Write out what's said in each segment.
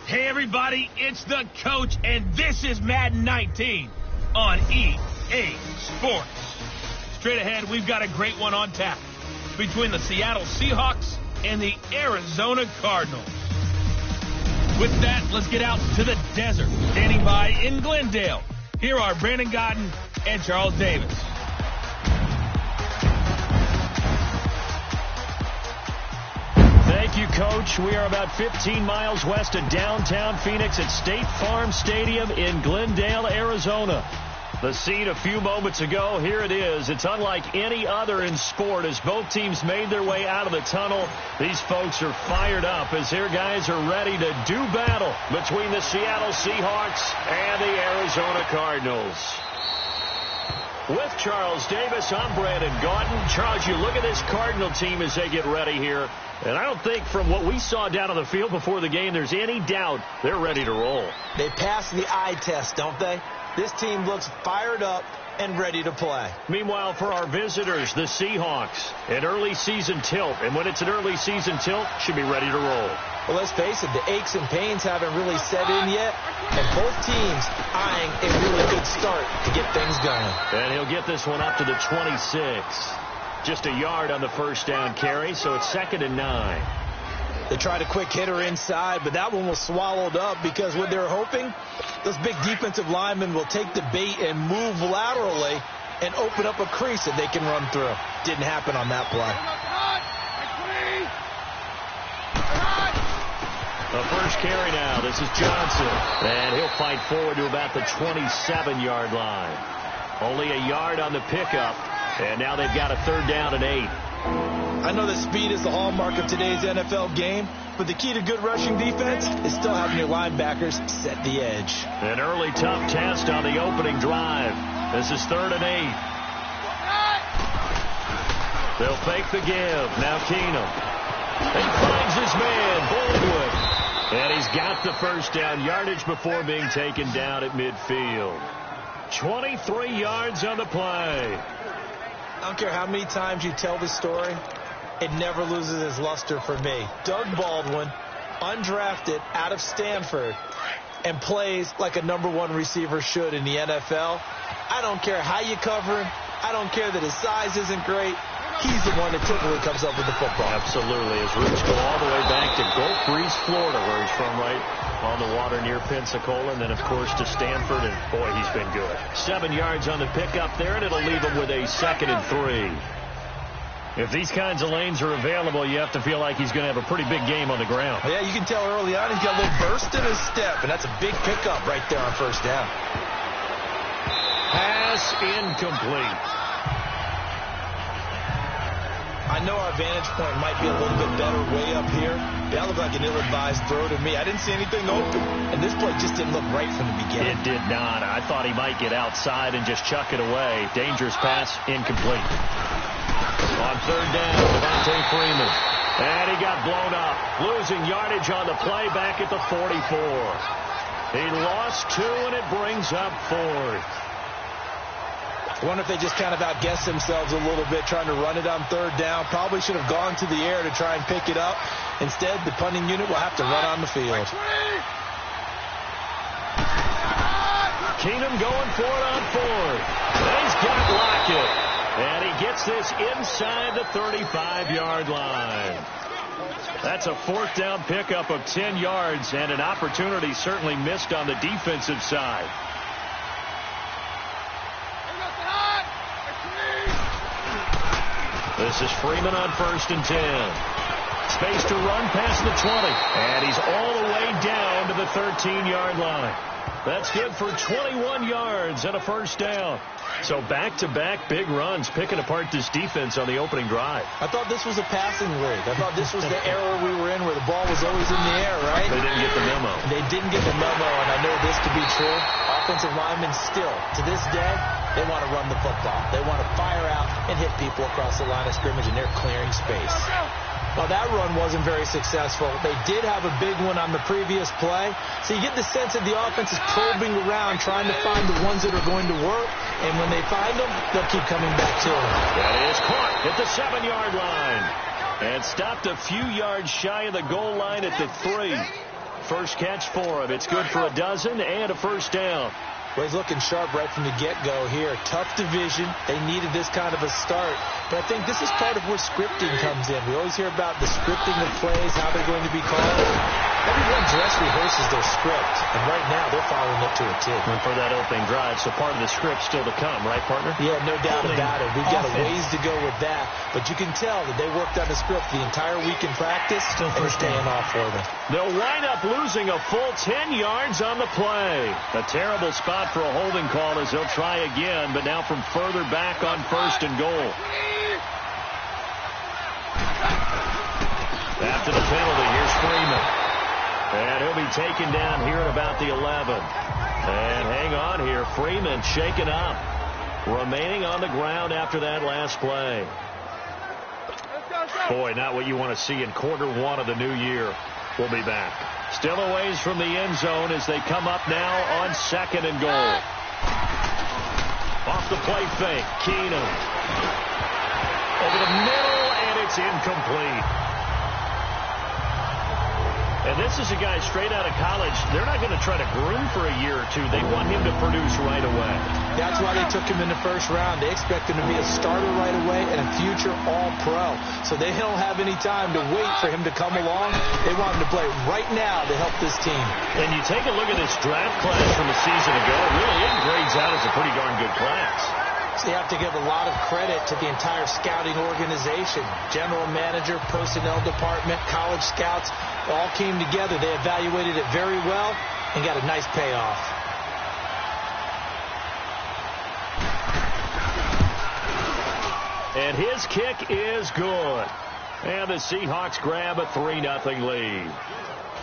Hey everybody, it's the coach, and this is Madden 19 on EA Sports. Straight ahead, we've got a great one on tap between the Seattle Seahawks and the Arizona Cardinals. With that, let's get out to the desert. Standing by in Glendale, here are Brandon Godden and Charles Davis. Thank you, Coach. We are about 15 miles west of downtown Phoenix at State Farm Stadium in Glendale, Arizona. The scene a few moments ago, here it is. It's unlike any other in sport as both teams made their way out of the tunnel. These folks are fired up as their guys are ready to do battle between the Seattle Seahawks and the Arizona Cardinals. With Charles Davis, I'm Brandon Godden. Charles, you look at this Cardinal team as they get ready here, and I don't think from what we saw down on the field before the game there's any doubt they're ready to roll. They pass the eye test, don't they? This team looks fired up and ready to play. Meanwhile, for our visitors, the Seahawks, an early season tilt, and when it's an early season tilt, should be ready to roll. Well, let's face it, the aches and pains haven't really set in yet, and both teams eyeing a really good start to get things going. And he'll get this one up to the 26. Just a yard on the first down carry, so it's 2nd and 9. They tried a quick hitter inside, but that one was swallowed up because what they're hoping, those big defensive linemen will take the bait and move laterally and open up a crease that they can run through. Didn't happen on that play. The first carry now. This is Johnson. And he'll fight forward to about the 27-yard line. Only a yard on the pickup. And now they've got a 3rd down and 8. I know that speed is the hallmark of today's NFL game, but the key to good rushing defense is still having your linebackers set the edge. An early tough test on the opening drive. This is 3rd and 8. They'll fake the give. Now Keenum. He finds his man, Baldwin. And he's got the first down yardage before being taken down at midfield. 23 yards on the play. I don't care how many times you tell the story, it never loses its luster for me. Doug Baldwin, undrafted out of Stanford, and plays like a #1 receiver should in the NFL. I don't care how you cover him. I don't care that his size isn't great. He's the one that typically comes up with the football. Absolutely. His roots go all the way back to Gulf Breeze, Florida, where he's from, right on the water near Pensacola, and then, of course, to Stanford, and, boy, he's been good. 7 yards on the pickup there, and it'll leave him with a 2nd and 3. If these kinds of lanes are available, you have to feel like he's going to have a pretty big game on the ground. Yeah, you can tell early on he's got a little burst in his step, and that's a big pickup right there on 1st down. Pass incomplete. I know our vantage point might be a little bit better way up here. That looked like an ill-advised throw to me. I didn't see anything open, and this play just didn't look right from the beginning. It did not. I thought he might get outside and just chuck it away. Dangerous pass, incomplete. On 3rd down, Devontae Freeman. And he got blown up. Losing yardage on the play back at the 44. He lost 2, and it brings up 4th. I wonder if they just kind of outguessed themselves a little bit trying to run it on 3rd down. Probably should have gone to the air to try and pick it up. Instead, the punting unit will have to run on the field. Keenum going for it on 4th. He's got Lockett. And he gets this inside the 35-yard line. That's a 4th down pickup of 10 yards and an opportunity certainly missed on the defensive side. This is Freeman on 1st and 10. Space to run past the 20. And he's all the way down to the 13-yard line. That's good for 21 yards and a 1st down. So back-to-back big runs picking apart this defense on the opening drive. I thought this was a passing league. I thought this was the era we were in where the ball was always in the air, right? They didn't get the memo. They didn't get the memo, and I know this to be true. Offensive linemen still, to this day, they want to run the football. They want to fire out and hit people across the line of scrimmage, and they're clearing space. Well, that run wasn't very successful. They did have a big one on the previous play. So you get the sense that the offense is probing around, trying to find the ones that are going to work. And when they find them, they'll keep coming back to them. That is caught at the 7-yard line. And stopped a few yards shy of the goal line at the 3. first catch for him. It's good for a dozen and a first down. Well, he's looking sharp right from the get-go here. Tough division. They needed this kind of a start. But I think this is part of where scripting comes in. We always hear about the scripting of plays, how they're going to be called. Everyone dress rehearses their script, and right now they're following it to a T. And for that opening drive, so part of the script still to come, right, partner? Yeah, no doubt about it. We've got a ways to go with that. But you can tell that they worked on the script the entire week in practice, and it's paying off for them. They'll wind up losing a full 10 yards on the play. A terrible spot for a holding call as they'll try again, but now from further back on first and goal. After the penalty, here's Freeman. And he'll be taken down here at about the 11. And hang on here. Freeman shaken up. Remaining on the ground after that last play. Boy, not what you want to see in quarter one of the new year. We'll be back. Still a ways from the end zone as they come up now on second and goal. Off the play fake. Keenum. Over the middle, and it's incomplete. And this is a guy straight out of college. They're not going to try to groom for a year or two. They want him to produce right away. That's why they took him in the first round. They expect him to be a starter right away and a future all-pro. So they don't have any time to wait for him to come along. They want him to play right now to help this team. And you take a look at this draft class from a season ago. Really, it grades out as a pretty darn good class. So you have to give a lot of credit to the entire scouting organization. General manager, personnel department, college scouts, all came together. They evaluated it very well and got a nice payoff. And his kick is good. And the Seahawks grab a 3-0 lead.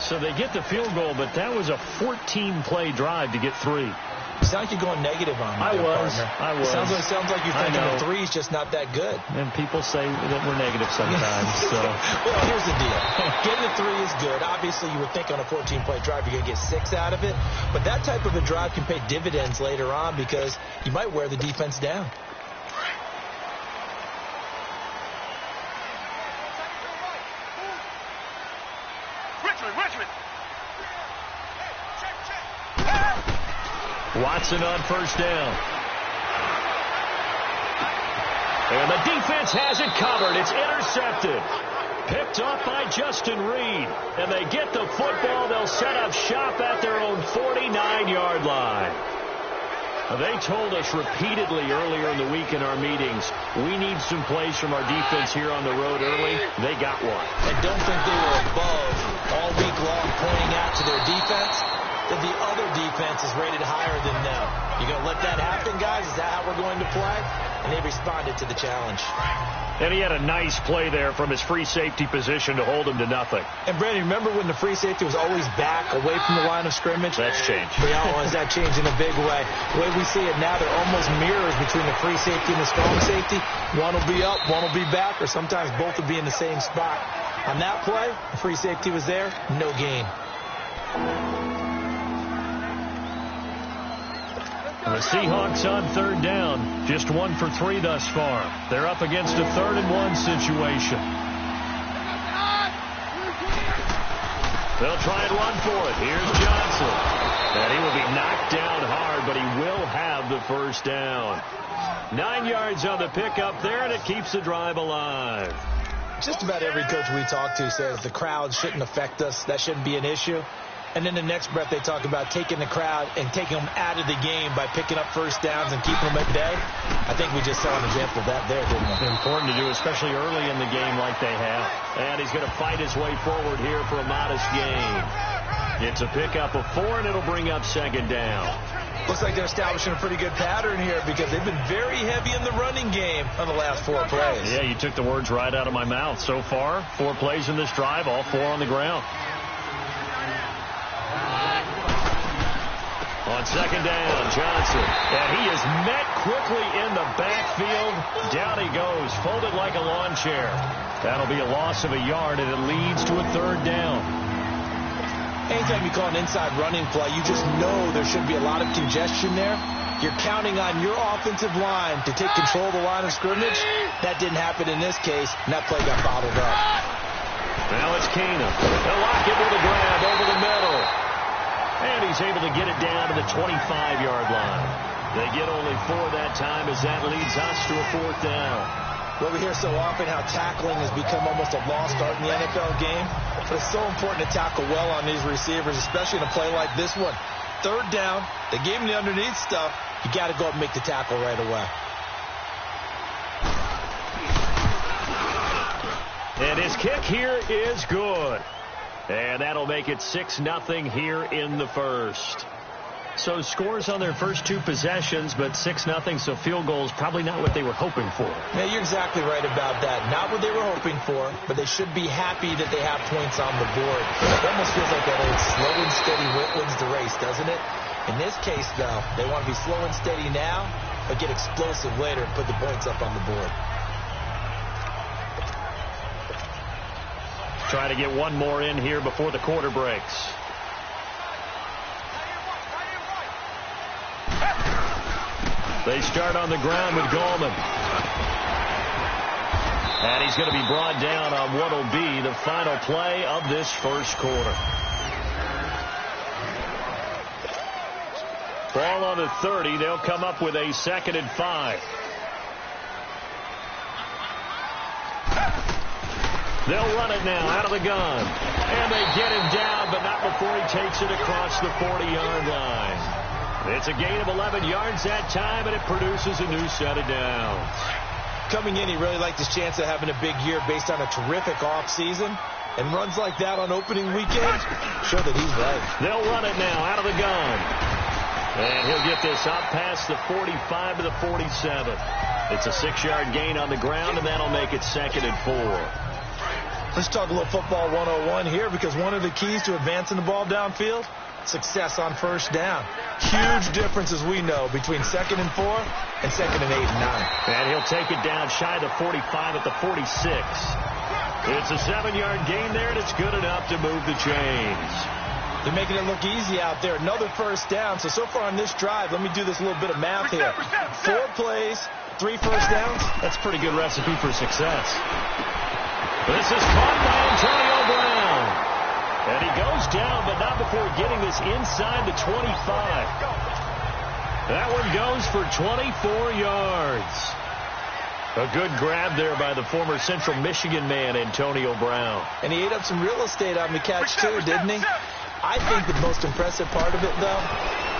So they get the field goal, but that was a 14-play drive to get 3. You sound like you're going negative on me. I was. Sounds like you're thinking the 3's just not that good. And people say that we're negative sometimes. So. Well, here's the deal. Getting a 3 is good. Obviously, you would think on a 14-play drive you're going to get 6 out of it. But that type of a drive can pay dividends later on because you might wear the defense down. Richmond. Watson on first down. And the defense has it covered. It's intercepted. Picked off by Justin Reed. And they get the football. They'll set up shop at their own 49-yard line. They told us repeatedly earlier in the week in our meetings, we need some plays from our defense here on the road early. They got one. I don't think they were above all week long pointing out to their defense that the other defense is rated higher than them. You going to let that happen, guys? Is that how we're going to play? And they responded to the challenge. And he had a nice play there from his free safety position to hold him to nothing. And, Brandon, remember when the free safety was always back away from the line of scrimmage? That's changed. Yeah, that changed in a big way. The way we see it now, they're almost mirrors between the free safety and the strong safety. One will be up, one will be back, or sometimes both will be in the same spot. On that play, the free safety was there, no gain. The Seahawks on third down, just 1 for 3 thus far. They're up against a 3rd and 1 situation. They'll try and run for it. Here's Johnson. And he will be knocked down hard, but he will have the first down. 9 yards on the pickup there, and it keeps the drive alive. Just about every coach we talk to says the crowd shouldn't affect us. That shouldn't be an issue. And in the next breath, they talk about taking the crowd and taking them out of the game by picking up first downs and keeping them at bay. I think we just saw an example of that there, didn't we? Important to do, especially early in the game like they have. And he's going to fight his way forward here for a modest gain. It's a pickup of 4, and it'll bring up second down. Looks like they're establishing a pretty good pattern here because they've been very heavy in the running game on the last 4 plays. Yeah, you took the words right out of my mouth. So far, 4 plays in this drive, all 4 on the ground. On second down, Johnson. And he is met quickly in the backfield. Down he goes, folded like a lawn chair. That'll be a loss of a yard, and it leads to a 3rd down. Anytime you call an inside running play, you just know there should be a lot of congestion there. You're counting on your offensive line to take control of the line of scrimmage. That didn't happen in this case, and that play got bottled up. Now it's Keenum. They'll lock it with a grab over the middle. the 25-yard line. They get only 4 that time as that leads us to a 4th down. Well, we hear so often how tackling has become almost a lost art in the NFL game. But it's so important to tackle well on these receivers, especially in a play like this one. 3rd down, they gave him the underneath stuff. You got to go up and make the tackle right away. And his kick here is good. And that'll make it 6-0 here in the first. So scores on their first 2 possessions, but 6-0, so field goal is probably not what they were hoping for. Yeah, you're exactly right about that. Not what they were hoping for, but they should be happy that they have points on the board. It almost feels like that old slow and steady wins the race, doesn't it? In this case, though, they want to be slow and steady now, but get explosive later and put the points up on the board. Try to get one more in here before the quarter breaks. They start on the ground with Gallman. And he's going to be brought down on what will be the final play of this first quarter. Ball on the 30. They'll come up with a 2nd and 5. They'll run it now out of the gun. And they get him down, but not before he takes it across the 40-yard line. It's a gain of 11 yards that time, and it produces a new set of downs. Coming in, he really liked his chance of having a big year based on a terrific offseason. And runs like that on opening weekend show that he's right. They'll run it now out of the gun. And he'll get this up past the 45 to the 47. It's a 6-yard gain on the ground, and that'll make it 2nd and 4. Let's talk a little football 101 here, because one of the keys to advancing the ball downfield, success on 1st down. Huge difference, as we know, between 2nd and 4 and 2nd and 8 and 9. And he'll take it down shy of the 45 at the 46. It's a 7-yard gain there, and it's good enough to move the chains. They're making it look easy out there. Another 1st down. So far on this drive, let me do this little bit of math here. 4 plays, 3 1st downs. That's a pretty good recipe for success. This is caught by Antonio Brown. And he goes down, but not before getting this inside the 25. That one goes for 24 yards. A good grab there by the former Central Michigan man, Antonio Brown. And he ate up some real estate on the catch, too, didn't he? I think the most impressive part of it, though,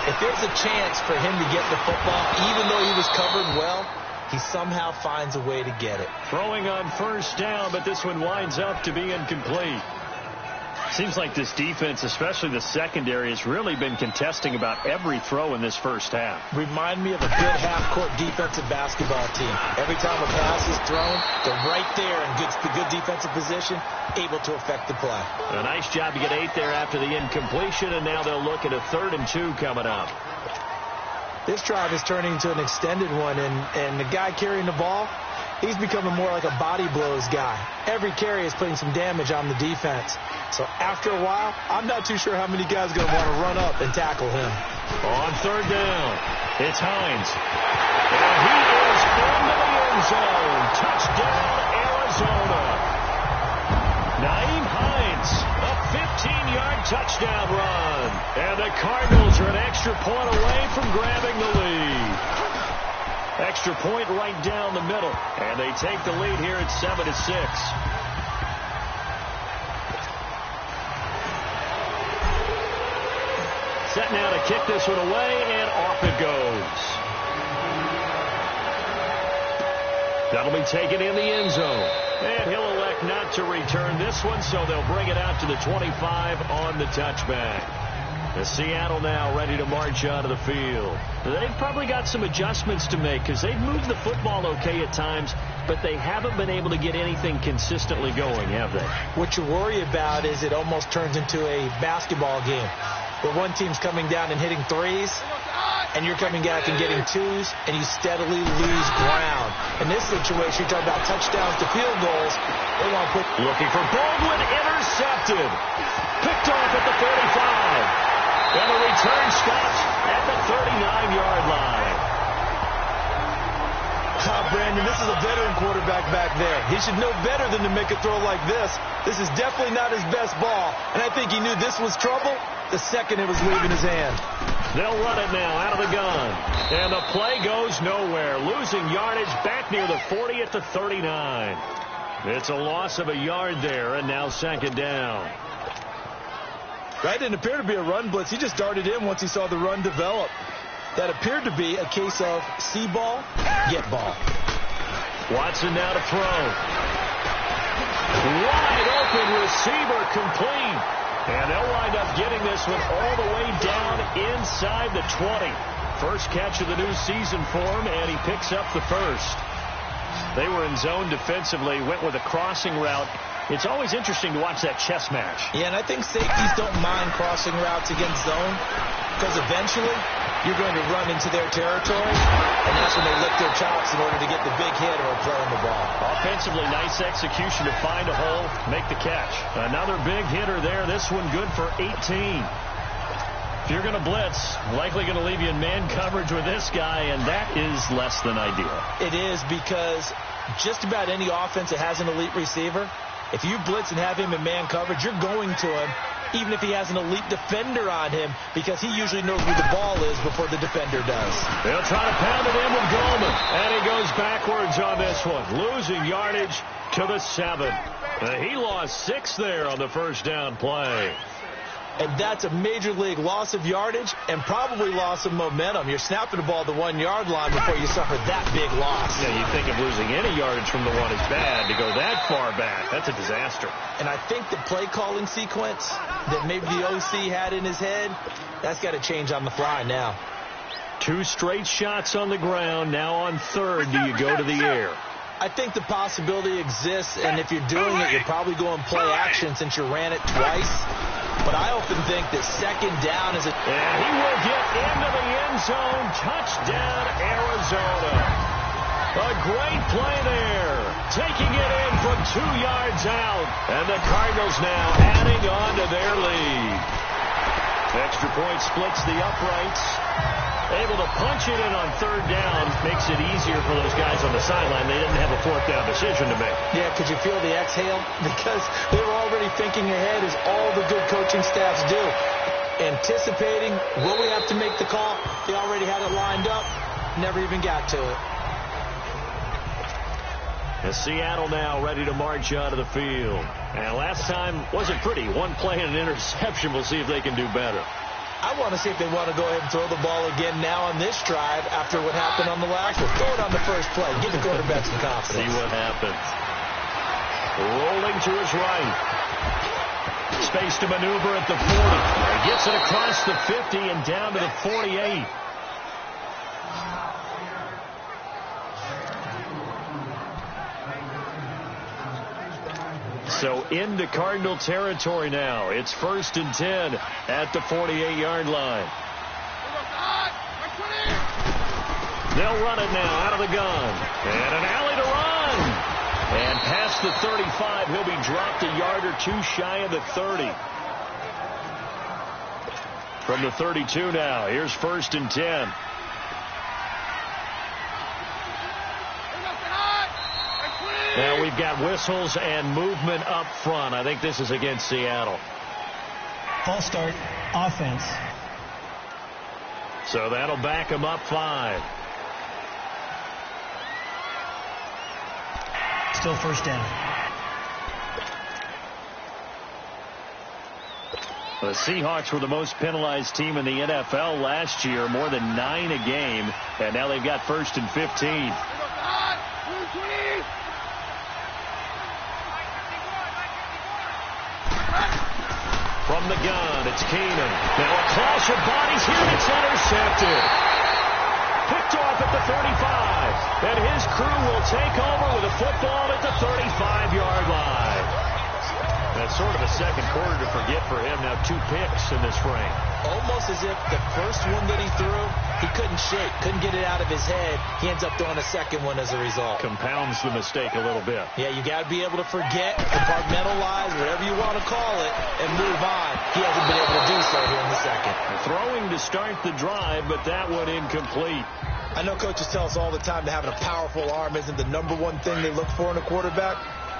if there's a chance for him to get the football, even though he was covered well, he somehow finds a way to get it. Throwing on 1st down, but this one winds up to be incomplete. Seems like this defense, especially the secondary, has really been contesting about every throw in this first half. Remind me of a good half-court defensive basketball team. Every time a pass is thrown, they're right there and gets the good defensive position, able to affect the play. A nice job to get 8 there after the incompletion, and now they'll look at a 3rd and 2 coming up. This drive is turning into an extended one, and the guy carrying the ball, he's becoming more like a body blows guy. Every carry is putting some damage on the defense. So after a while, I'm not too sure how many guys are going to want to run up and tackle him. On 3rd down, it's Hines. And he is into the end zone. Touchdown, Arizona. Naeem Hines, a 15-yard touchdown run. And the Cardinals are an extra point away from grabbing the lead. Extra point right down the middle. And they take the lead here at 7-6. Set now to kick this one away, and off it goes. That'll be taken in the end zone. And he'll elect not to return this one, so they'll bring it out to the 25 on the touchback. The Seattle now ready to march out of the field. They've probably got some adjustments to make because they've moved the football okay at times, but they haven't been able to get anything consistently going, have they? What you worry about is it almost turns into a basketball game where one team's coming down and hitting threes, and you're coming back and getting twos, and you steadily lose ground. In this situation, you're talking about touchdowns to field goals. They want to put... Looking for Baldwin, intercepted. Picked off at the 45. And the return stops at the 39-yard line. Brandon, this is a veteran quarterback back there. He should know better than to make a throw like this. This is definitely not his best ball. And I think he knew this was trouble the second it was leaving his hand. They'll run it now out of the gun. And the play goes nowhere. Losing yardage back near the 40 at the 39. It's a loss of a yard there, and now second down. Right, didn't appear to be a run blitz. He just darted in once he saw the run develop. That appeared to be a case of see ball, get ball. Watson now to throw. Wide open receiver complete. And they'll wind up getting this one all the way down inside the 20. First catch of the new season for him, and he picks up the first. They were in zone defensively, went with a crossing route. It's always interesting to watch that chess match. Yeah, and I think safeties don't mind crossing routes against zone because eventually you're going to run into their territory, and that's when they lick their chops in order to get the big hit or play on the ball. Offensively, nice execution to find a hole, make the catch. Another big hitter there. This one good for 18. If you're going to blitz, likely going to leave you in man coverage with this guy, and that is less than ideal. It is, because just about any offense that has an elite receiver, if you blitz and have him in man coverage, you're going to him, even if he has an elite defender on him, because he usually knows where the ball is before the defender does. They'll try to pound it in with Goldman, and he goes backwards on this one, losing yardage to the 7. He lost 6 there on the first down play. And that's a major league loss of yardage and probably loss of momentum. You're snapping the ball to the 1-yard line before you suffer that big loss. Yeah, you think of losing any yardage from the 1 is bad. To go that far back, that's a disaster. And I think the play calling sequence that maybe the OC had in his head, that's got to change on the fly now. 2 straight shots on the ground. Now on third, do you go to the air? I think the possibility exists, and if you're doing it, you're probably going play action since you ran it twice. But I often think that second down is a... And he will get into the end zone. Touchdown, Arizona. A great play there. Taking it in from 2 yards out. And the Cardinals now adding on to their lead. Extra point splits the uprights. Able to punch it in on third down makes it easier for those guys on the sideline. They didn't have a fourth down decision to make. Yeah, could you feel the exhale? Because they were already thinking ahead, as all the good coaching staffs do. Anticipating, will we have to make the call? They already had it lined up. Never even got to it. And Seattle now ready to march out of the field. And last time wasn't pretty. 1 play and an interception. We'll see if they can do better. I want to see if they want to go ahead and throw the ball again now on this drive after what happened on the last one. Throw it on the first play. Give the quarterback some confidence. See what happens. Rolling to his right. Space to maneuver at the 40. He gets it across the 50 and down to the 48. So into Cardinal territory now. It's 1st and 10 at the 48-yard line. They'll run it now out of the gun. And an alley to run. And past the 35, he'll be dropped a yard or 2 shy of the 30. From the 32 now, here's 1st and 10. Now we've got whistles and movement up front. I think this is against Seattle. False start, offense. So that'll back them up 5. Still first down. The Seahawks were the most penalized team in the NFL last year, more than 9 a game, and now they've got 1st and 15. From the gun, it's Keenan. Now a clash of bodies here, and it's intercepted. Picked off at the 35. And his crew will take over with a football at the 35-yard line. That's sort of a second quarter to forget for him. Now 2 picks in this frame. Almost as if the first one that he threw, he couldn't shake, couldn't get it out of his head. He ends up throwing a second one as a result. Compounds the mistake a little bit. Yeah, you got to be able to forget, compartmentalize, whatever you want to call it, and move on. He hasn't been able to do so here in the second. Throwing to start the drive, but that one incomplete. I know coaches tell us all the time that having a powerful arm isn't the #1 thing they look for in a quarterback.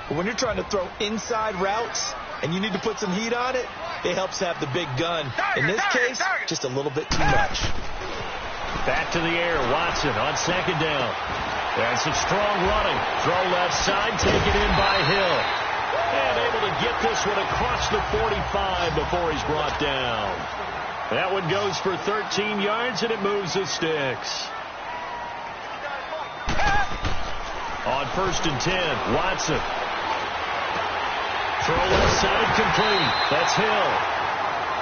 But when you're trying to throw inside routes and you need to put some heat on it, it helps have the big gun. In this case, just a little bit too much. Back to the air, Watson on second down. That's some strong running. Throw left side, taken in by Hill. And able to get this one across the 45 before he's brought down. That one goes for 13 yards, and it moves the sticks. On 1st and 10, Watson. Throw left side, complete. That's Hill.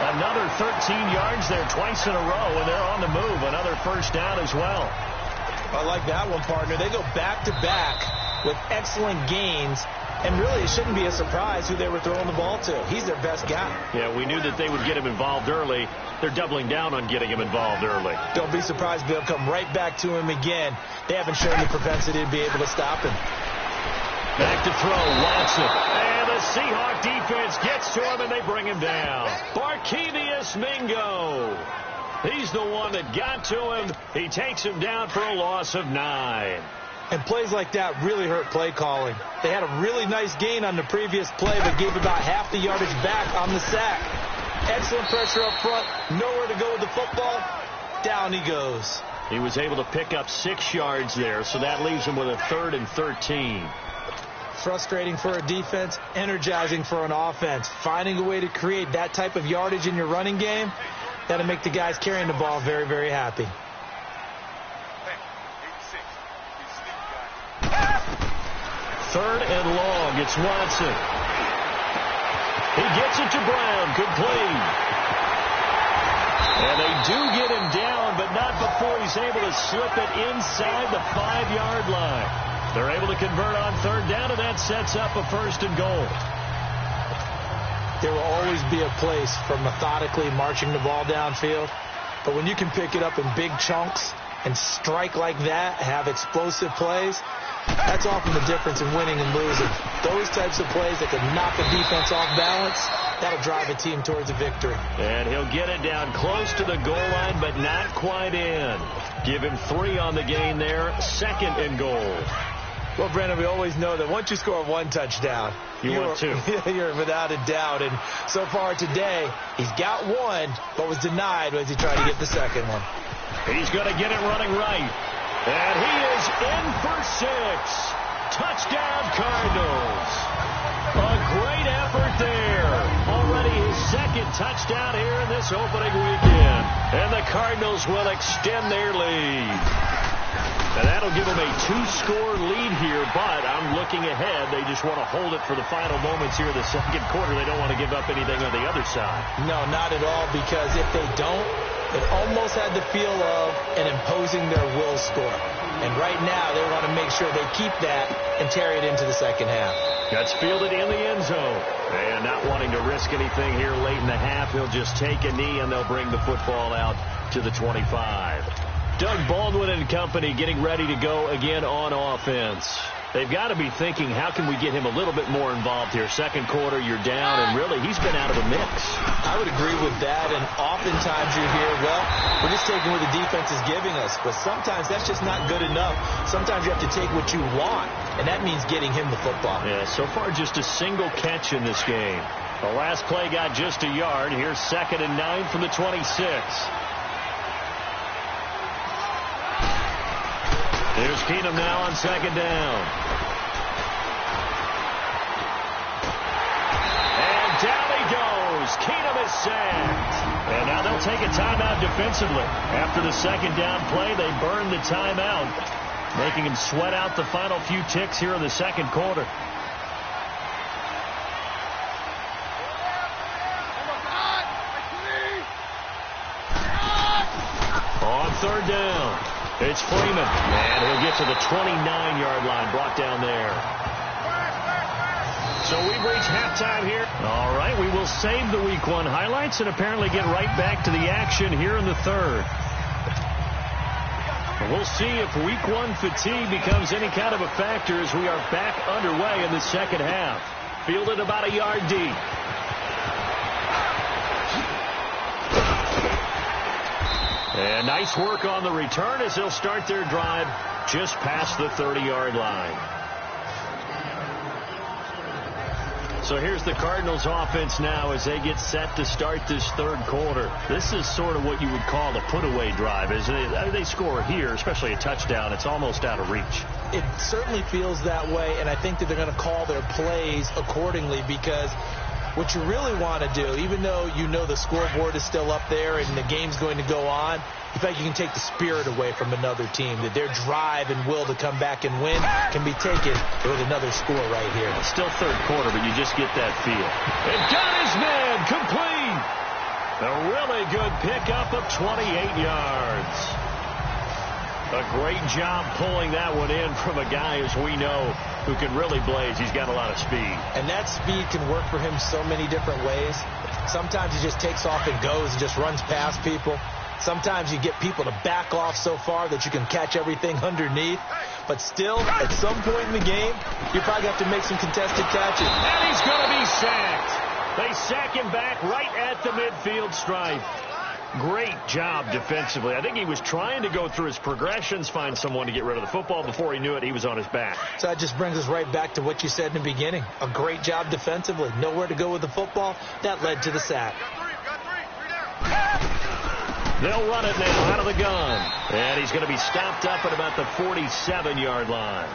Another 13 yards there twice in a row, and they're on the move. Another first down as well. I like that one, partner. They go back-to-back with excellent gains, and really it shouldn't be a surprise who they were throwing the ball to. He's their best guy. Yeah, we knew that they would get him involved early. They're doubling down on getting him involved early. Don't be surprised they'll come right back to him again. They haven't shown the propensity to be able to stop him. Back to throw, Watson. And the Seahawk defense gets to him, and they bring him down. Barkevius Mingo. He's the one that got to him. He takes him down for a loss of 9. And plays like that really hurt play calling. They had a really nice gain on the previous play, but gave about half the yardage back on the sack. Excellent pressure up front. Nowhere to go with the football. Down he goes. He was able to pick up 6 yards there, so that leaves him with a 3rd and 13. Frustrating for a defense, energizing for an offense. Finding a way to create that type of yardage in your running game, that'll make the guys carrying the ball very, very happy. Third and long. It's Watson. He gets it to Brown. Complete. And they do get him down, but not before he's able to slip it inside the 5-yard line. They're able to convert on 3rd down, and that sets up a 1st and goal. There will always be a place for methodically marching the ball downfield. But when you can pick it up in big chunks and strike like that, have explosive plays, that's often the difference in winning and losing. Those types of plays that can knock a defense off balance, that'll drive a team towards a victory. And he'll get it down close to the goal line, but not quite in. Give him 3 on the gain there. 2nd and goal. Well, Brandon, we always know that once you score 1 touchdown, want 2. You're without a doubt. And so far today, he's got 1, but was denied as he tried to get the 2nd one. He's going to get it running right. And he is in for 6. Touchdown, Cardinals. A great effort there. Already his 2nd touchdown here in this opening weekend. And the Cardinals will extend their lead. And that'll give them a 2-score lead here, but I'm looking ahead. They just want to hold it for the final moments here in the 2nd quarter. They don't want to give up anything on the other side. No, not at all, because if they don't, it almost had the feel of an imposing their will score. And right now, they want to make sure they keep that and carry it into the 2nd half. That's fielded in the end zone. And not wanting to risk anything here late in the half, he'll just take a knee, and they'll bring the football out to the 25. Doug Baldwin and company getting ready to go again on offense. They've got to be thinking, how can we get him a little bit more involved here? 2nd quarter, you're down, and really, he's been out of the mix. I would agree with that, and oftentimes you hear, well, we're just taking what the defense is giving us. But sometimes that's just not good enough. Sometimes you have to take what you want, and that means getting him the football. Yeah, so far just a single catch in this game. The last play got just a yard. Here's 2nd and 9 from the 26. There's Keenum now on 2nd down. And down he goes. Keenum is sacked. And now they'll take a timeout defensively. After the 2nd down play, they burn the timeout, making him sweat out the final few ticks here in the 2nd quarter. On 3rd down. It's Freeman, and he'll get to the 29-yard line, brought down there. So we've reached halftime here. All right, we will save the Week 1 highlights and apparently get right back to the action here in the 3rd. We'll see if Week 1 fatigue becomes any kind of a factor as we are back underway in the 2nd half. Fielded about a yard deep. And nice work on the return as they'll start their drive just past the 30-yard line. So here's the Cardinals offense now as they get set to start this third quarter. This is sort of what you would call a put-away drive. As they score here, especially a touchdown, it's almost out of reach. It certainly feels that way, and I think that they're going to call their plays accordingly, because what you really want to do, even though you know the scoreboard is still up there and the game's going to go on, in fact, you can take the spirit away from another team, that their drive and will to come back and win can be taken with another score right here. It's still third quarter, but you just get that feel. And got his man complete. A really good pickup of 28 yards. A great job pulling that one in from a guy, as we know, who can really blaze. He's got a lot of speed. And that speed can work for him so many different ways. Sometimes he just takes off and goes and just runs past people. Sometimes you get people to back off so far that you can catch everything underneath. But still, at some point in the game, you probably have to make some contested catches. And he's going to be sacked. They sack him back right at the midfield stripe. Great job defensively. I think he was trying to go through his progressions, find someone to get rid of the football. Before he knew it, he was on his back. So that just brings us right back to what you said in the beginning. A great job defensively. Nowhere to go with the football. That led to the sack. They'll run it now out of the gun. And he's going to be stopped up at about the 47-yard line.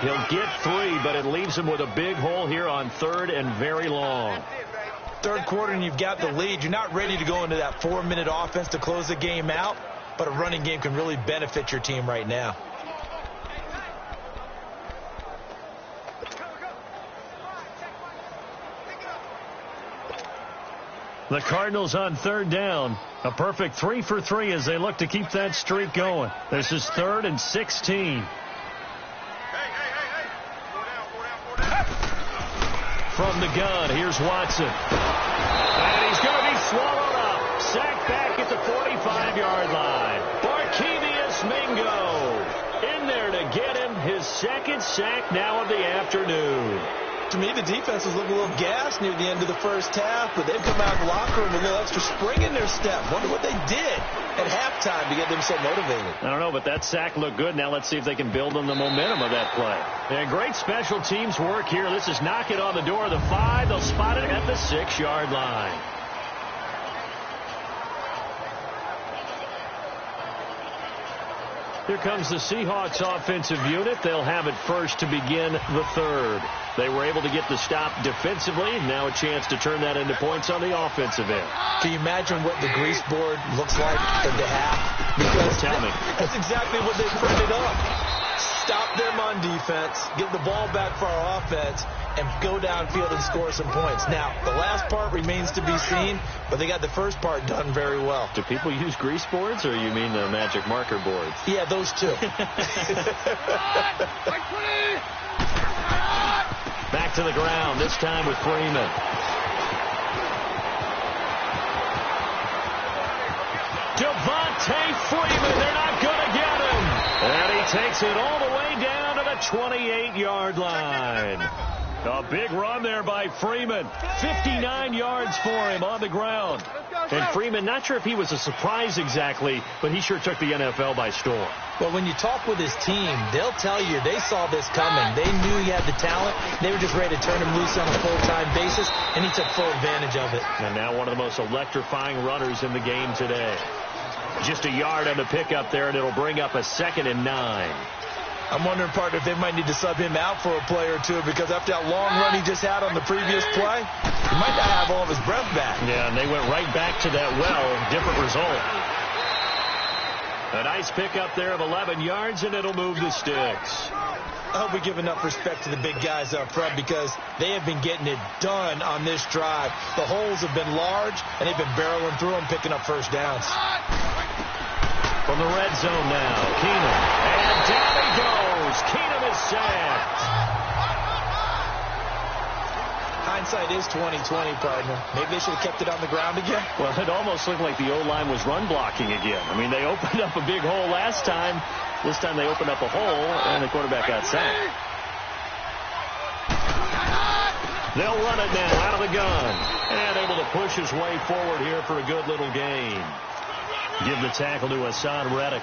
He'll get 3, but it leaves him with a big hole here on third and very long. Third quarter and you've got the lead. You're not ready to go into that 4-minute offense to close the game out, but a running game can really benefit your team right now. The Cardinals on third down. A perfect 3 for 3 as they look to keep that streak going. This is 3rd and 16. From the gun, here's Watson. And he's going to be swallowed up. Sacked back at the 45-yard line. Barkevius Mingo in there to get him his second sack now of the afternoon. To me, the defense was looking a little gassed near the end of the first half, but they've come out of the locker room with a little extra spring in their step. Wonder what they did at halftime to get them so motivated. I don't know, but that sack looked good. Now let's see if they can build on the momentum of that play. And great special teams work here. This is knocking on the door of the 5. They'll spot it at the 6-yard line. Here comes the Seahawks offensive unit. They'll have it first to begin the third. They were able to get the stop defensively. Now a chance to turn that into points on the offensive end. Can you imagine what the grease board looks like in the half? Because tell me. That's exactly what they printed up. Stop them on defense, give the ball back for our offense, and go downfield and score some points. Now, the last part remains to be seen, but they got the first part done very well. Do people use grease boards, or you mean the magic marker boards? Yeah, those two. Back to the ground, this time with Freeman. Devontae Freeman, they're not going to get him. And he takes it all the way down to the 28-yard line. A big run there by Freeman. 59 yards for him on the ground. And Freeman, not sure if he was a surprise exactly, but he sure took the NFL by storm. Well, when you talk with his team, they'll tell you they saw this coming. They knew he had the talent. They were just ready to turn him loose on a full-time basis, and he took full advantage of it. And now one of the most electrifying runners in the game today. Just a yard on the pickup there, and it'll bring up a 2nd and 9. I'm wondering, partner, if they might need to sub him out for a play or two, because after that long run he just had on the previous play, he might not have all of his breath back. Yeah, and they went right back to that well. Different result. A nice pickup there of 11 yards, and it'll move the sticks. I hope we give enough respect to the big guys up front, because they have been getting it done on this drive. The holes have been large, and they've been barreling through them, picking up first downs. From the red zone now, Keenum. And down he goes. Keenum is sacked. Hindsight is 20/20, partner. Maybe they should have kept it on the ground again. Well, it almost looked like the O-line was run blocking again. I mean, they opened up a big hole last time. This time they opened up a hole, and the quarterback got sacked. They'll run it now out of the gun. And able to push his way forward here for a good little gain. Give the tackle to Hassan Reddick.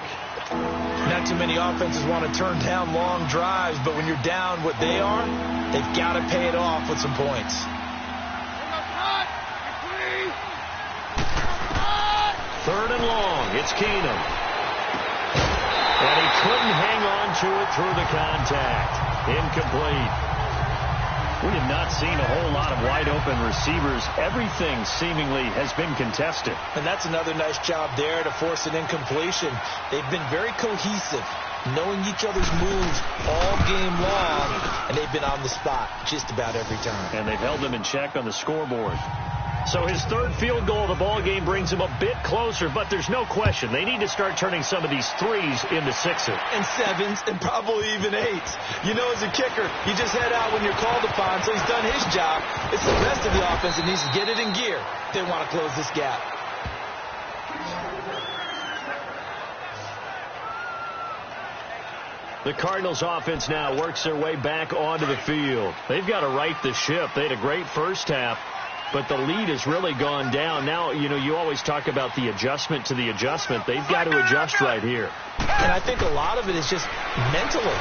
Not too many offenses want to turn down long drives, but when you're down what they are, They've got to pay it off with some points. Third and long. It's Keenum. And he couldn't hang on to it through the contact. Incomplete. We have not seen a whole lot of wide-open receivers. Everything seemingly has been contested. And that's another nice job there to force an incompletion. They've been very cohesive, knowing each other's moves all game long, and they've been on the spot just about every time. And they've held them in check on the scoreboard. So his third field goal of the ball game brings him a bit closer, but there's no question they need to start turning some of these threes into sixes. And sevens, and probably even eights. You know, as a kicker, you just head out when you're called upon, so he's done his job. It's the rest of the offense that needs to get it in gear. They want to close this gap. The Cardinals offense now works their way back onto the field. They've got to right the ship. They had a great first half, but the lead has really gone down. Now, you know, you always talk about the adjustment to the adjustment. They've got to adjust right here. And I think a lot of it is just mentally.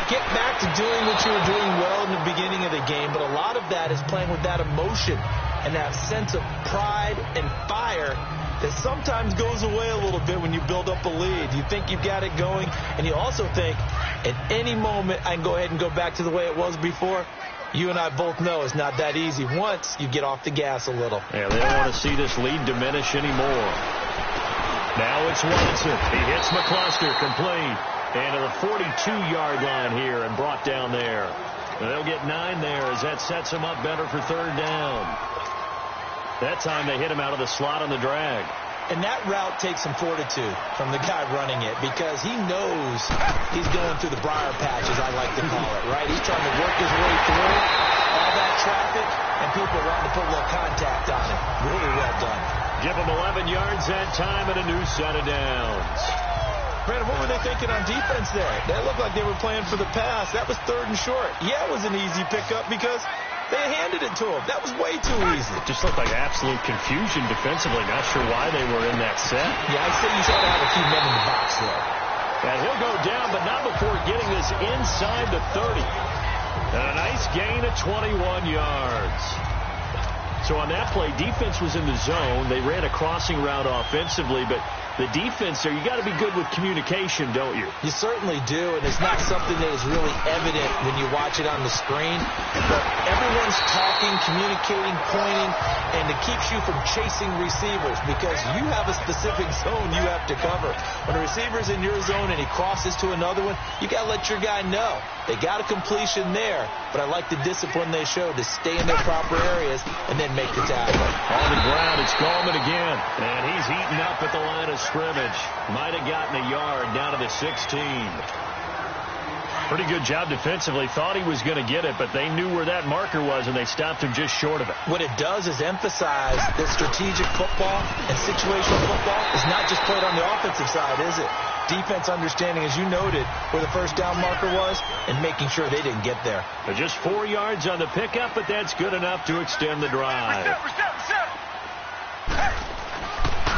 Get back to doing what you were doing well in the beginning of the game, but a lot of that is playing with that emotion and that sense of pride and fire that sometimes goes away a little bit when you build up a lead. You think you've got it going, and you also think at any moment I can go ahead and go back to the way it was before. You and I both know it's not that easy once you get off the gas a little. Yeah, they don't want to see this lead diminish anymore. Now it's Watson. He hits McCluster, complete. And to the 42-yard line here and brought down there. And they'll get 9 there as that sets them up better for third down. That time they hit him out of the slot on the drag. And that route takes some fortitude from the guy running it because he knows he's going through the briar patch, as I like to call it, right? He's trying to work his way through all that traffic, and people are wanting to put a little contact on it. Really well done. Give him 11 yards that time and a new set of downs. Brandon, what were they thinking on defense there? That looked like they were playing for the pass. That was third and short. Yeah, it was an easy pickup because they handed it to him. That was way too easy. It just looked like absolute confusion defensively. Not sure why they were in that set. Yeah, I'd say you ought to have a few men in the box there. And he'll go down, but not before getting this inside the 30. And a nice gain of 21 yards. So on that play, defense was in the zone. They ran a crossing route offensively, but the defense there, you got to be good with communication, don't you? You certainly do, and it's not something that is really evident when you watch it on the screen. But everyone's talking, communicating, pointing, and it keeps you from chasing receivers because you have a specific zone you have to cover. When a receiver's in your zone and he crosses to another one, you got to let your guy know. They got a completion there, but I like the discipline they showed to stay in their proper areas and then make the tackle. On the ground, it's Gallman again, and he's heating up at the line of scrimmage. Might have gotten a yard down to the 16. Pretty good job defensively. Thought he was going to get it, but they knew where that marker was, and they stopped him just short of it. What it does is emphasize that strategic football and situational football is not just played on the offensive side, is it? Defense understanding, as you noted, where the first down marker was and making sure they didn't get there. But just 4 yards on the pickup, but that's good enough to extend the drive.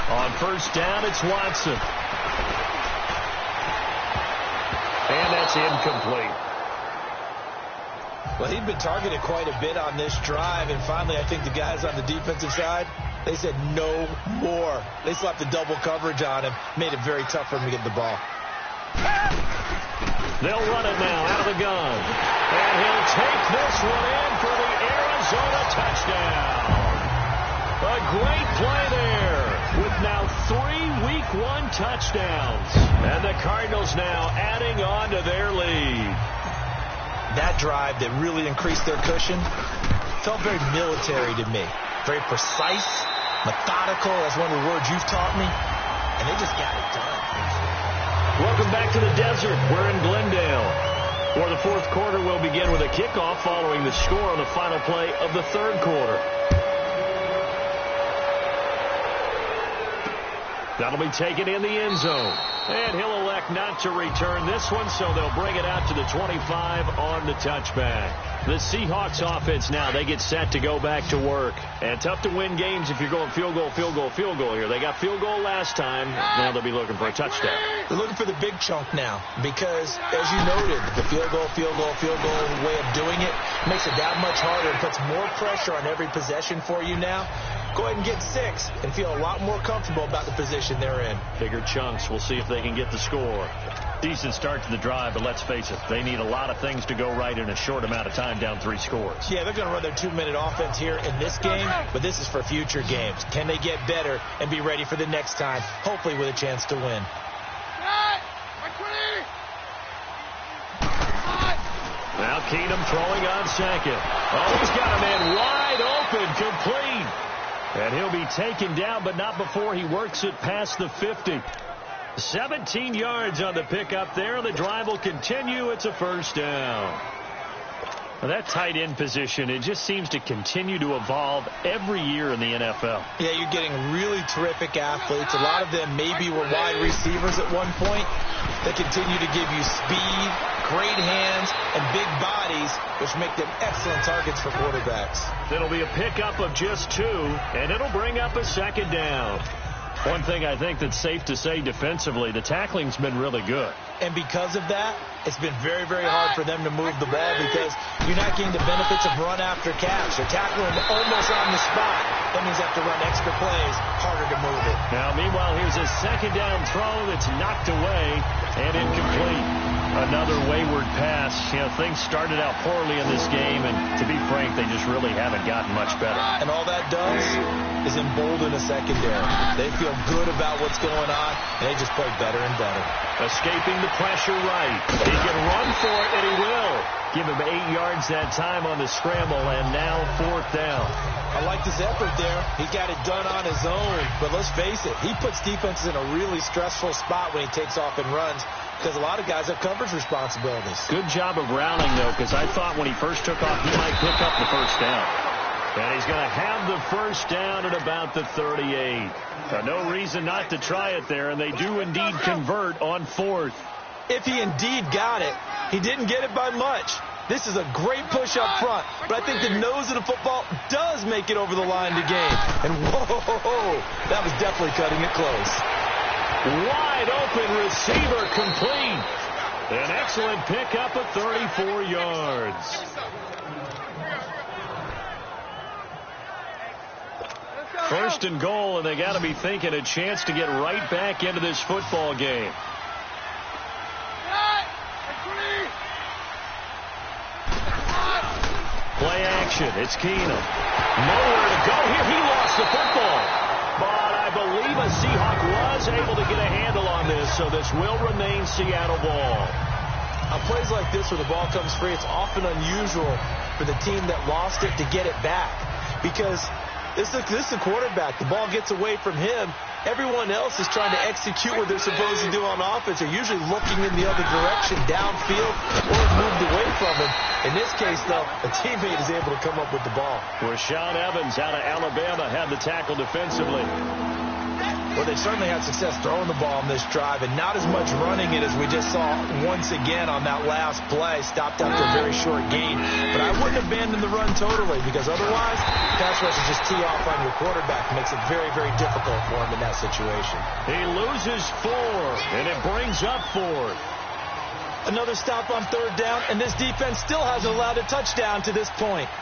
On first down, it's Watson. And that's incomplete. Well, he'd been targeted quite a bit on this drive, and finally I think the guys on the defensive side, they said no more. They slapped the double coverage on him, made it very tough for him to get the ball. They'll run it now out of the gun. And he'll take this one in for the Arizona touchdown. A great play there with now 3 Week 1 touchdowns. And the Cardinals now adding on to their lead. That drive that really increased their cushion felt very military to me. Very precise, methodical. That's one of the words you've taught me. And they just got it done. Welcome back to the desert. We're in Glendale, where the fourth quarter will begin with a kickoff following the score on the final play of the third quarter. That'll be taken in the end zone. And he'll elect not to return this one, so they'll bring it out to the 25 on the touchback. The Seahawks offense now, they get set to go back to work. And tough to win games if you're going field goal here. They got field goal last time. Now they'll be looking for a touchdown. They're looking for the big chunk now because, as you noted, the field goal way of doing it makes it that much harder and puts more pressure on every possession for you now. Go ahead and get 6 and feel a lot more comfortable about the position they're in. Bigger chunks. We'll see if they can get the score. Decent start to the drive, but let's face it, they need a lot of things to go right in a short amount of time, down 3 scores. Yeah, they're going to run their 2-minute offense here in this game, but this is for future games. Can they get better and be ready for the next time, hopefully with a chance to win? Now Keenum throwing on second. Oh, he's got a man wide open, complete. And he'll be taken down, but not before he works it past the 50. 17 yards on the pickup there. The drive will continue. It's a first down. Well, that tight end position, it just seems to continue to evolve every year in the NFL. Yeah, you're getting really terrific athletes. A lot of them maybe were wide receivers at one point. They continue to give you speed, great hands, and big bodies, which make them excellent targets for quarterbacks. It'll be a pickup of just 2, and it'll bring up a second down. One thing I think that's safe to say defensively, the tackling's been really good. And because of that, it's been very, very hard for them to move the ball because you're not getting the benefits of run after catch. They're tackling almost on the spot. That means they have to run extra plays, harder to move it. Now, meanwhile, here's a second down throw that's knocked away and incomplete. Another wayward pass. You know, things started out poorly in this game, and to be frank, they just really haven't gotten much better. And all that does is embolden a secondary. They feel good about what's going on, and they just play better and better. Escaping the pressure right. He can run for it, and he will. Give him 8 yards that time on the scramble, and now 4th down. I like his effort there. He got it done on his own. But let's face it, he puts defenses in a really stressful spot when he takes off and runs because a lot of guys have coverage responsibilities. Good job of rounding, though, because I thought when he first took off, he might pick up the first down. And he's going to have the first down at about the 38. No reason not to try it there, and they do indeed convert on 4th. If he indeed got it, he didn't get it by much. This is a great push up front, but I think the nose of the football does make it over the line to gain. And whoa, that was definitely cutting it close. Wide open receiver complete. An excellent pickup of 34 yards. First and goal, and they got to be thinking a chance to get right back into this football game. Play action. It's Keenum. Nowhere to go here. He lost the football. But I believe a Seahawk was able to get a handle on this, so this will remain Seattle ball. On plays like this where the ball comes free, it's often unusual for the team that lost it to get it back. Because this is a quarterback. The ball gets away from him. Everyone else is trying to execute what they're supposed to do on offense. They're usually looking in the other direction, downfield, or moved away from him. In this case, though, a teammate is able to come up with the ball. Rashaan Evans out of Alabama had the tackle defensively. Well, they certainly had success throwing the ball on this drive, and not as much running it as we just saw once again on that last play. Stopped after a very short gain. But I wouldn't abandon the run totally, because otherwise, pass rush will just tee off on your quarterback. Makes it very, very difficult for him in that situation. He loses 4, and it brings up 4th. Another stop on 3rd down, and this defense still hasn't allowed a touchdown to this point.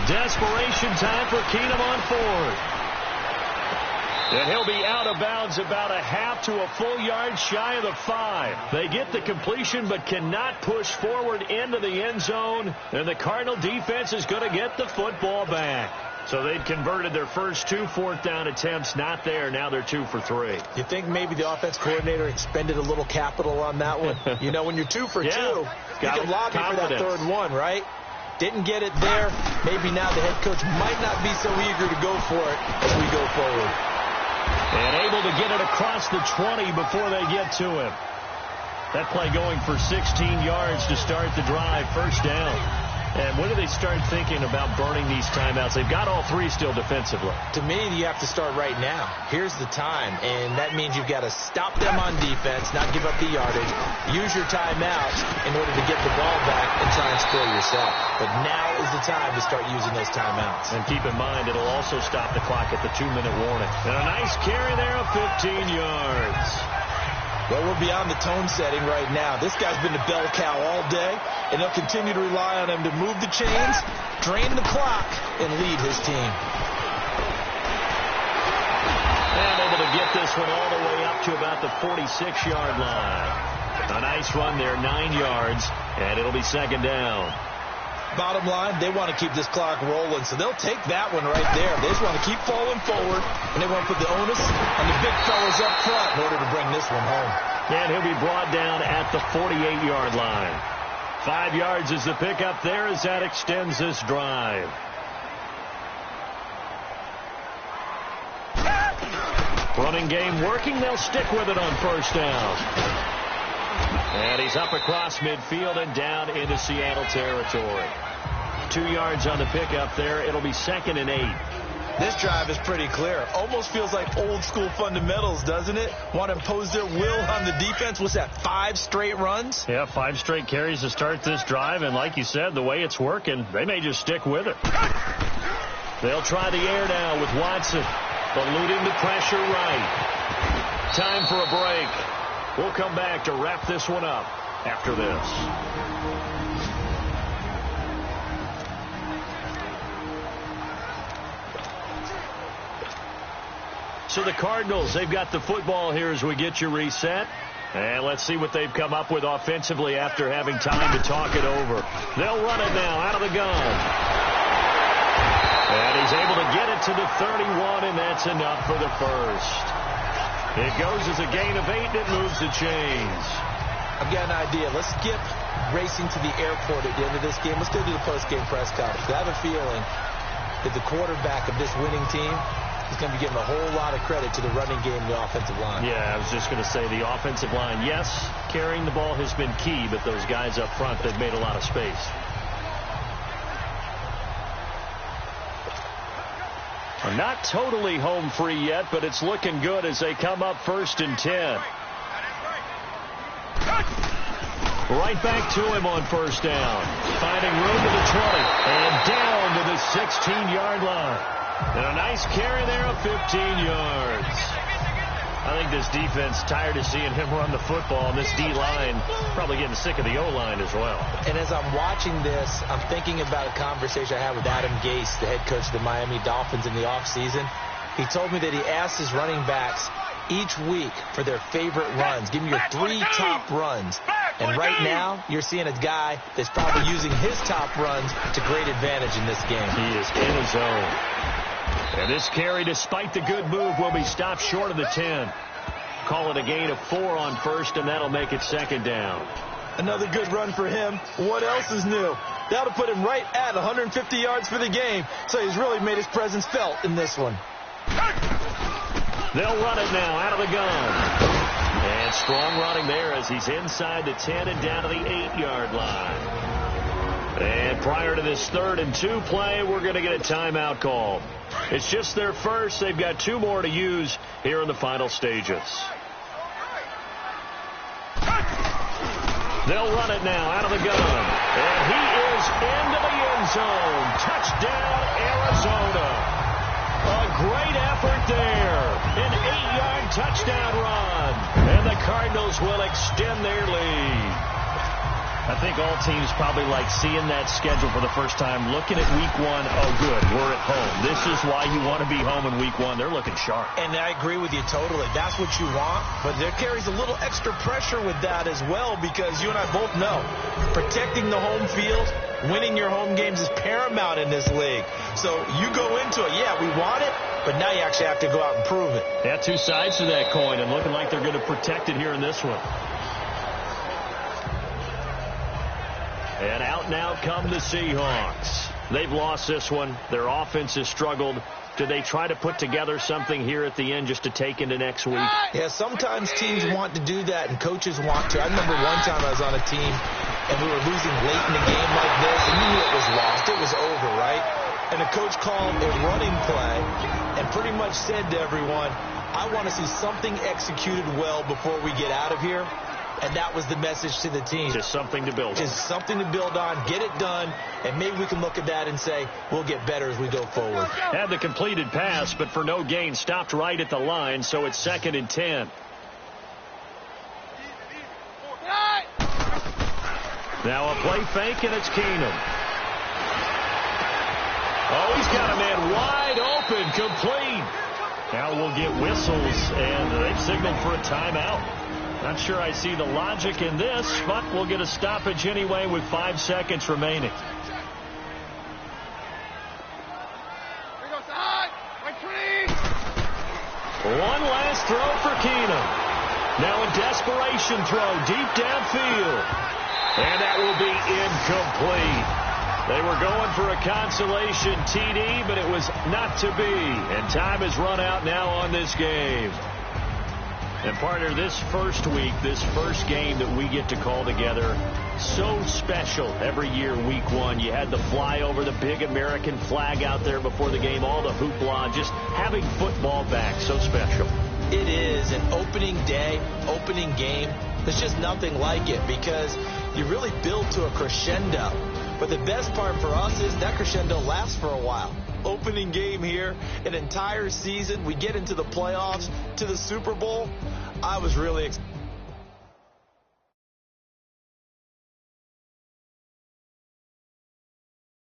Desperation time for Keenum on 4th. And he'll be out of bounds about a half to a full yard shy of the 5. They get the completion but cannot push forward into the end zone. And the Cardinal defense is going to get the football back. So they'd converted their first 2 4th down attempts. Not there. Now they're 2 for 3. You think maybe the offense coordinator expended a little capital on that one? You know, when you're 2 for 2, you can lobby for that 3rd one, right? Didn't get it there. Maybe now the head coach might not be so eager to go for it as we go forward. And able to get it across the 20 before they get to him. That play going for 16 yards to start the drive. First down. And when do they start thinking about burning these timeouts? They've got all three still defensively. To me, you have to start right now. Here's the time, and that means you've got to stop them on defense, not give up the yardage, use your timeouts in order to get the ball back and try and score yourself. But now is the time to start using those timeouts. And keep in mind, it'll also stop the clock at the 2-minute warning. And a nice carry there of 15 yards. Well, we're beyond the tone setting right now. This guy's been a bell cow all day, and they'll continue to rely on him to move the chains, drain the clock, and lead his team. And able to get this one all the way up to about the 46-yard line. A nice run there, 9 yards, and it'll be second down. Bottom line, they want to keep this clock rolling, so they'll take that one right there. They just want to keep falling forward, and they want to put the onus on the big fellas up front in order to bring this one home. And he'll be brought down at the 48-yard line. 5 yards is the pickup there as that extends this drive. Running game working. They'll stick with it on first down. And he's up across midfield and down into Seattle territory. 2 yards on the pickup there. It'll be 2nd and 8. This drive is pretty clear. Almost feels like old school fundamentals, doesn't it? Want to impose their will on the defense. What's that, 5 straight runs? Yeah, 5 straight carries to start this drive. And like you said, the way it's working, they may just stick with it. They'll try the air now with Watson. Eluding the pressure right. Time for a break. We'll come back to wrap this one up after this. So the Cardinals, they've got the football here as we get you reset. And let's see what they've come up with offensively after having time to talk it over. They'll run it now out of the gun. And he's able to get it to the 31, and that's enough for the first. It goes as a gain of 8, and it moves the chains. I've got an idea. Let's skip racing to the airport at the end of this game. Let's go to the post-game press conference. I have a feeling that the quarterback of this winning team is going to be giving a whole lot of credit to the running game and the offensive line. Yeah, I was just going to say the offensive line, yes, carrying the ball has been key, but those guys up front, they've made a lot of space. Not totally home free yet, but it's looking good as they come up 1st and 10. Right back to him on first down. Finding room to the 20 and down to the 16-yard line. And a nice carry there of 15 yards. I think this defense tired of seeing him run the football, and this D-line probably getting sick of the O-line as well. And as I'm watching this, I'm thinking about a conversation I had with Adam Gase, the head coach of the Miami Dolphins in the offseason. He told me that he asked his running backs each week for their favorite runs. Give me your 3 top runs. And right now, you're seeing a guy that's probably using his top runs to great advantage in this game. He is in his zone. And this carry, despite the good move, will be stopped short of the 10. Call it a gain of 4 on first, and that'll make it second down. Another good run for him. What else is new? That'll put him right at 150 yards for the game, so he's really made his presence felt in this one. They'll run it now out of the gun. And strong running there as he's inside the 10 and down to the 8-yard line. And prior to this 3rd and 2 play, we're going to get a timeout call. It's just their first. They've got 2 more to use here in the final stages. They'll run it now out of the gun. And he is into the end zone. Touchdown, Arizona. A great effort there. An 8-yard touchdown run. And the Cardinals will extend their lead. I think all teams probably like seeing that schedule for the first time, looking at week 1. Oh, good, we're at home. This is why you want to be home in week 1. They're looking sharp. And I agree with you totally. That's what you want. But there carries a little extra pressure with that as well, because you and I both know protecting the home field, winning your home games is paramount in this league. So you go into it, yeah, we want it, but now you actually have to go out and prove it. Yeah, 2 sides to that coin, and looking like they're going to protect it here in this one. And out now come the Seahawks. They've lost this one. Their offense has struggled. Do they try to put together something here at the end just to take into next week? Yeah, sometimes teams want to do that, and coaches want to. I remember one time I was on a team, and we were losing late in the game like this, and you knew it was coach called a running play and pretty much said to everyone, I want to see something executed well before we get out of here. And that was the message to the team. Just something to build on. Just something to build on, get it done, and maybe we can look at that and say, we'll get better as we go forward. Had the completed pass, but for no gain, stopped right at the line, so it's 2nd and 10. Now a play fake, and it's Keenum. Oh, he's got a man wide open, complete. Now we'll get whistles, and they've signaled for a timeout. Not sure I see the logic in this, but we'll get a stoppage anyway with 5 seconds remaining. One last throw for Keenum. Now a desperation throw deep downfield. And that will be incomplete. They were going for a consolation TD, but it was not to be. And time has run out now on this game. And partner, this first week, this first game that we get to call together, so special every year, week 1. You had the flyover, the big American flag out there before the game, all the hoopla, just having football back, so special. It is an opening day, opening game. There's just nothing like it because you really build to a crescendo. But the best part for us is that crescendo lasts for a while. Opening game here, an entire season. We get into the playoffs, to the Super Bowl. I was really excited.